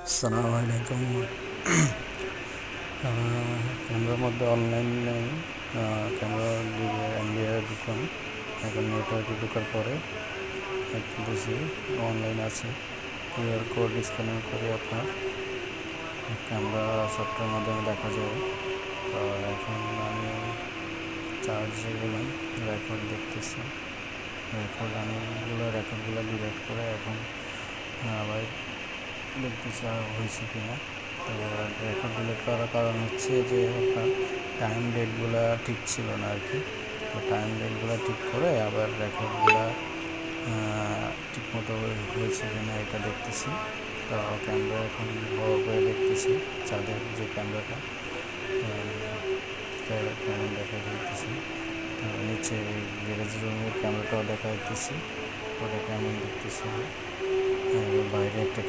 আসসালামু আলাইকুম। ক্যামেরার মধ্যে অনলাইন নেই। ক্যামেরা দিয়ে এনবিআর ঢুকলাম। এখন নেটওয়ার্কে ঢোকার পরে দেখতেছি অনলাইন আছে। কিউআর কোড স্ক্যানিং করে আপনার ক্যামেরা সফটওয়্যারের মাধ্যমে দেখা যায়। তো এখন আমি চার্জে গেলাম, রেকর্ড দেখতেছি। রেকর্ডগুলো ডিলিট করে এখন আবার দেখতেছি আর হয়েছে কি না। তো রেকর্ড ডিলিট করার কারণ হচ্ছে যে আপনার টাইম ডেটগুলো ঠিক ছিল না আর কি। তো টাইম ডেটগুলো ঠিক করে আবার রেকর্ডগুলো ঠিকমতো হয়েছে কি না এটা দেখতেছি। তো ক্যামেরা এখন বড় করে দেখতেছি, চাঁদের যে ক্যামেরাটা কেমন দেখা দিতেছি। নিচে গ্যারেজ রুমের ক্যামেরাটাও দেখা দিতেছি, ওটা কেমন দেখতেছি। বাইরে একটা